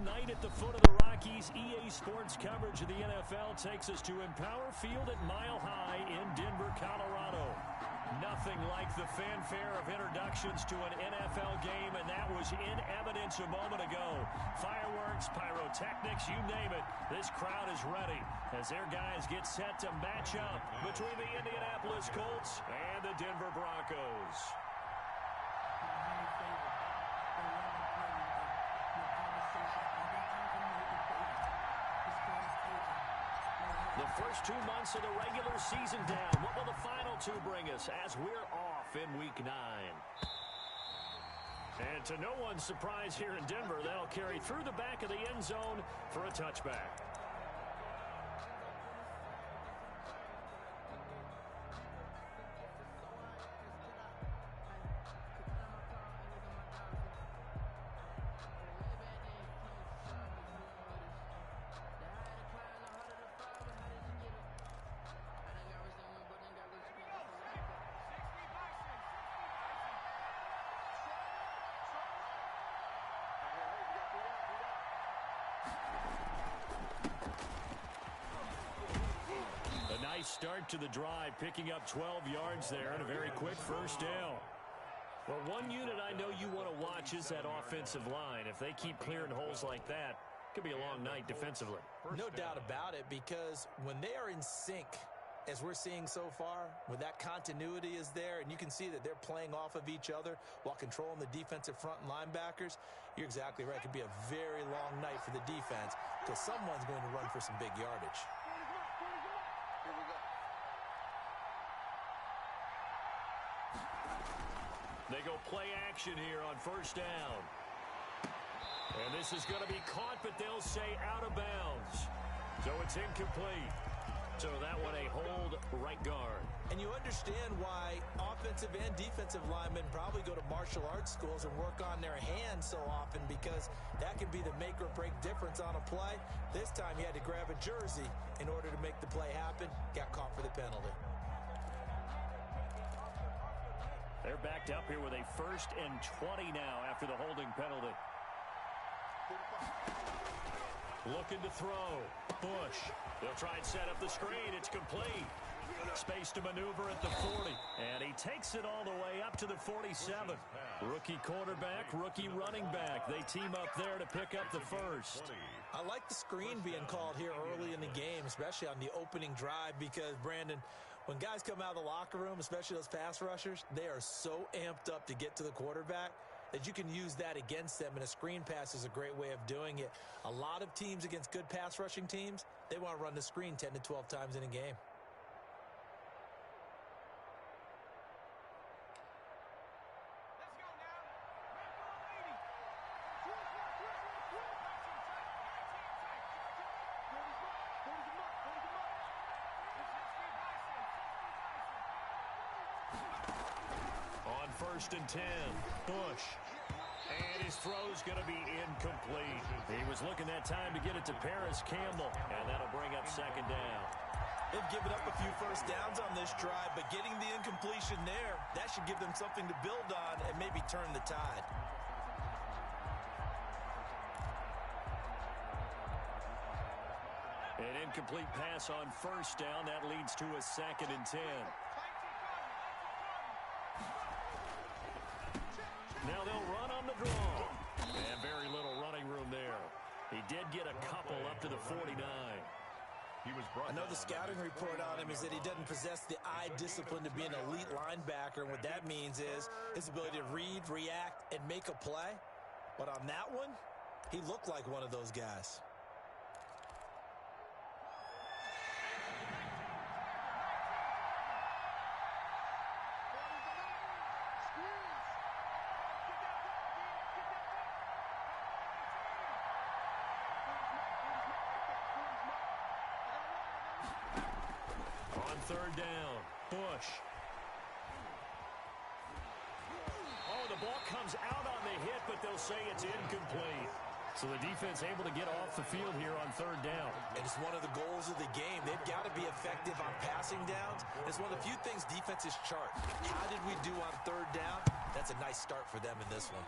night at the foot of the Rockies. EA Sports coverage of the NFL takes us to Empower Field at Mile High in Denver, Colorado. Nothing like the fanfare of introductions to an NFL game, and that was in evidence a moment ago. Fireworks, pyrotechnics, you name it. This crowd is ready as their guys get set to match up between the Indianapolis Colts and the Denver Broncos. The first 2 months of the regular season down. What will the final 2 bring us as we're off in Week 9? And to no one's surprise here in Denver, they'll carry through the back of the end zone for a touchback. Start to the drive, picking up 12 yards there and a very quick first down. Well, one unit I know you want to watch is that offensive line. If they keep clearing holes like that, it could be a long night defensively. No doubt about it, because when they are in sync, as we're seeing so far, when that continuity is there and you can see that they're playing off of each other while controlling the defensive front linebackers, you're exactly right. It could be a very long night for the defense because someone's going to run for some big yardage. They go play action here on first down. And this is going to be caught, but they'll say out of bounds. So it's incomplete. So that one a hold right guard. And you understand why offensive and defensive linemen probably go to martial arts schools and work on their hands so often, because that can be the make or break difference on a play. This time he had to grab a jersey in order to make the play happen. Got caught for the penalty. They're backed up here with a 1st and 20 now after the holding penalty. Looking to throw. Bush. They'll try and set up the screen. It's complete. Space to maneuver at the 40. And he takes it all the way up to the 47. Rookie quarterback, rookie running back. They team up there to pick up the first. I like the screen being called here early in the game, especially on the opening drive, because, Brandon, when guys come out of the locker room, especially those pass rushers, they are so amped up to get to the quarterback that you can use that against them, and a screen pass is a great way of doing it. A lot of teams against good pass rushing teams, they want to run the screen 10 to 12 times in a game. First and 10. Bush. And his throw's going to be incomplete. He was looking that time to get it to Paris Campbell, and that'll bring up 2nd down. They've given up a few first downs on this drive, but getting the incompletion there, that should give them something to build on and maybe turn the tide. An incomplete pass on first down. That leads to a 2nd and 10. Now they'll run on the draw. And very little running room there. He did get a couple up to the 49. I know the scouting report on him is that he doesn't possess the eye discipline to be an elite linebacker. And what that means is his ability to read, react, and make a play. But on that one, he looked like one of those guys. Third down. Bush. Oh, the ball comes out on the hit, but they'll say it's incomplete. So the defense able to get off the field here on 3rd down. And it's one of the goals of the game. They've got to be effective on passing downs. It's one of the few things defenses chart. How did we do on 3rd down? That's a nice start for them in this one.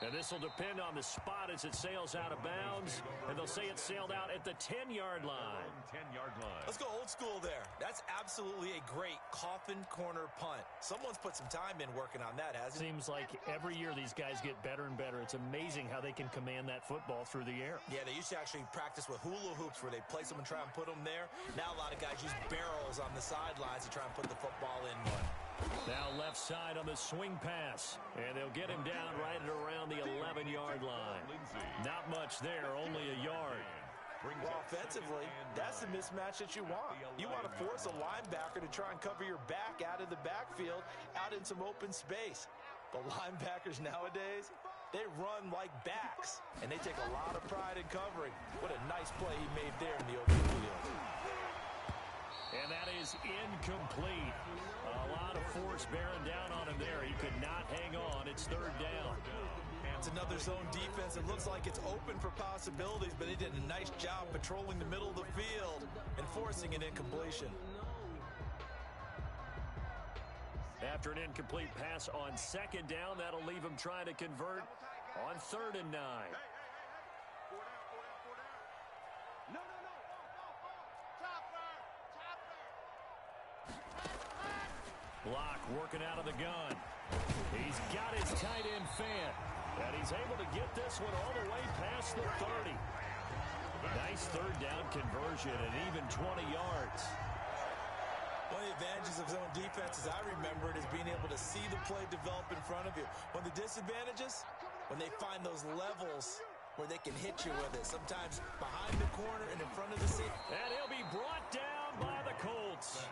And this will depend on the spot as it sails out of bounds. And they'll say it sailed out at the 10-yard line. 10-yard line. Let's go old school there. That's absolutely a great coffin corner punt. Someone's put some time in working on that, hasn't it? Seems like every year these guys get better and better. It's amazing how they can command that football through the air. Yeah, they used to actually practice with hula hoops where they place them and try and put them there. Now a lot of guys use barrels on the sidelines to try and put the football in one. Now left side on the swing pass. And they'll get him down right at around the 11-yard line. Not much there, only a yard. Well, offensively, that's the mismatch that you want. You want to force a linebacker to try and cover your back out of the backfield, out in some open space. But linebackers nowadays, they run like backs, and they take a lot of pride in covering. What a nice play he made there in the open field. And that is incomplete. A lot of force bearing down on him there. He could not hang on. It's third down. It's another zone defense. It looks like it's open for possibilities, but they did a nice job patrolling the middle of the field and forcing an incompletion. After an incomplete pass on second down, that'll leave him trying to convert on 3rd and 9. Block working out of the gun. He's got his tight end fan. And he's able to get this one all the way past the 30. Nice third down conversion and even 20 yards. One of the advantages of zone defenses, I remember it, is being able to see the play develop in front of you. One of the disadvantages, when they find those levels where they can hit you with it. Sometimes behind the corner and in front of the seat. And he'll be brought down by the Colts.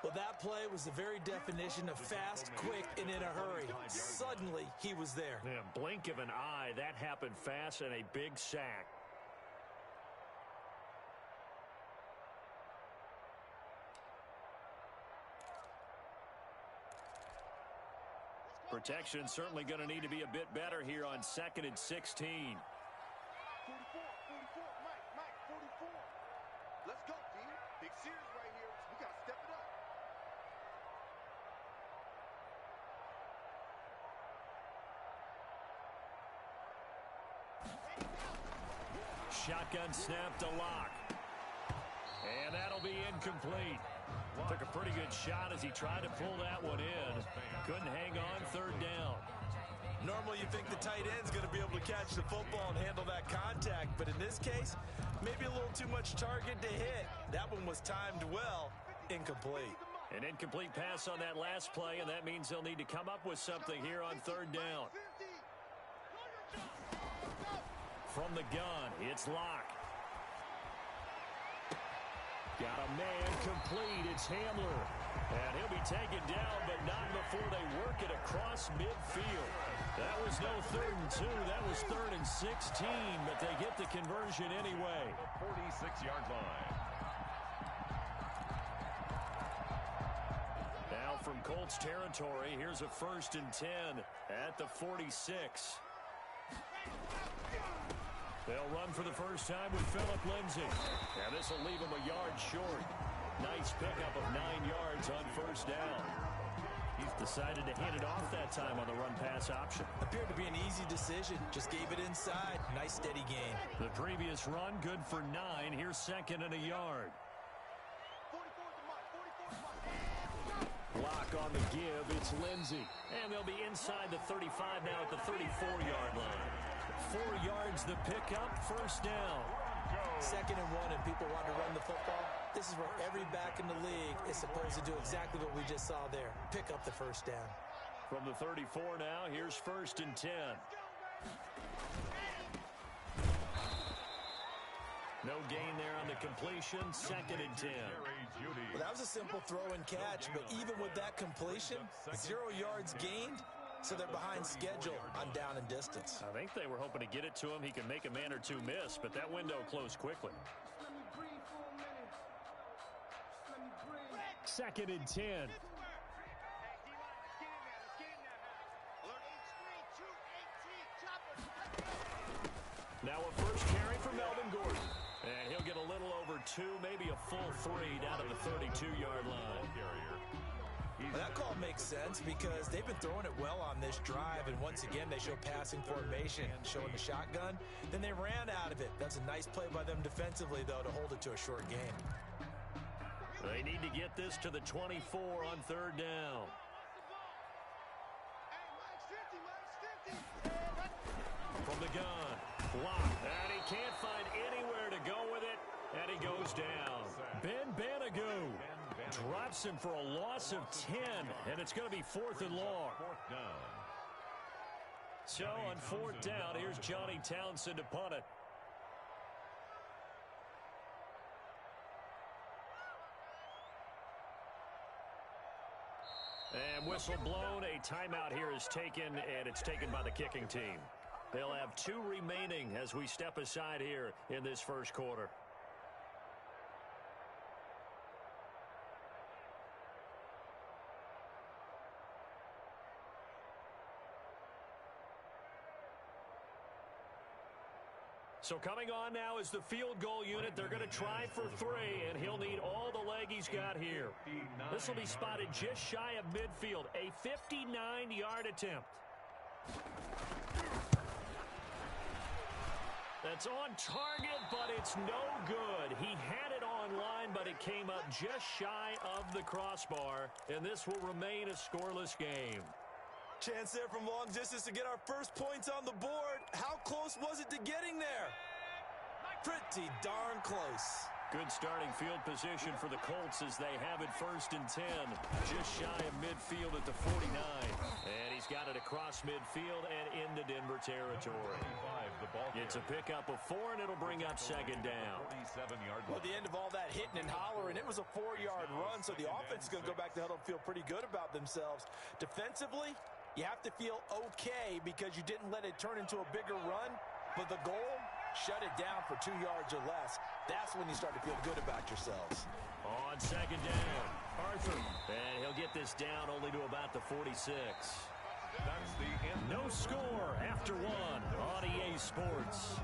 Well, that play was the very definition of fast, quick, and in a hurry. Suddenly, he was there. Yeah, blink of an eye, that happened fast and a big sack. Protection certainly going to need to be a bit better here on 2nd and 16. 44, Mike, 44. Let's go, team. Big series right here. We got to step it up. Shotgun snap to Lock. And that'll be incomplete. Took a pretty good shot as he tried to pull that one in. Couldn't hang on, 3rd down. Normally you think the tight end's going to be able to catch the football and handle that contact, but in this case, maybe a little too much target to hit. That one was timed well, incomplete. An incomplete pass on that last play, and that means they'll need to come up with something here on 3rd down. From the gun, it's Lock. Got a man complete. It's Hamler. And he'll be taken down, but not before they work it across midfield. That was no 3rd and 2. That was 3rd and 16, but they get the conversion anyway. The 46-yard line. Now from Colts territory, here's a 1st and 10 at the 46. They'll run for the first time with Phillip Lindsay. And this will leave him a yard short. Nice pickup of 9 yards on 1st down. He's decided to hand it off that time on the run-pass option. Appeared to be an easy decision. Just gave it inside. Nice steady gain. The previous run, good for 9. Here's 2nd and a yard. 44 Block on the give. It's Lindsay. And they'll be inside the 35 now at the 34-yard line. 4 yards the pickup, 1st down. 2nd and 1, and people want to run the football. This is where every back in the league is supposed to do exactly what we just saw there. Pick up the 1st down. From the 34 now, here's 1st and 10. No gain there on the completion, 2nd and 10. Well, that was a simple throw and catch, but even with that completion, 0 yards gained. So they're behind schedule on down and distance. I think they were hoping to get it to him. He can make a man or two miss, but that window closed quickly. 2nd and 10. Now a first carry for Melvin Gordon. And he'll get a little over 2, maybe a full 3 down to the 32-yard line. Well, that call makes sense because they've been throwing it well on this drive, and once again, they show passing formation, showing the shotgun. Then they ran out of it. That's a nice play by them defensively, though, to hold it to a short game. They need to get this to the 24 on third down. From the gun, blocked, and he can't find anywhere to go with it, and he goes down. Ben Banagoo drops him for a loss of 10, and it's going to be 4th and long. So on 4th down, here's Johnny Townsend to punt it. And whistle blown, a timeout here is taken, and it's taken by the kicking team. They'll have 2 remaining as we step aside here in this first quarter. So coming on now is the field goal unit. They're going to try for 3, and he'll need all the leg he's got here. This will be spotted just shy of midfield. A 59-yard attempt. That's on target, but it's no good. He had it online, but it came up just shy of the crossbar, and this will remain a scoreless game. Chance there from long distance to get our first points on the board. How close was it to getting there? Pretty darn close. Good starting field position for the Colts as they have it 1st and 10. Just shy of midfield at the 49. And he's got it across midfield and into Denver territory. It's a pickup of 4, and it'll bring up 2nd down. Well, at the end of all that hitting and hollering, it was a 4-yard run, so the offense is going to go back to huddle and feel pretty good about themselves. Defensively, you have to feel okay because you didn't let it turn into a bigger run, but the goal, shut it down for 2 yards or less. That's when you start to feel good about yourselves. On 2nd down, Arthur. And he'll get this down only to about the 46. That's the end. No score after 1 on EA Sports.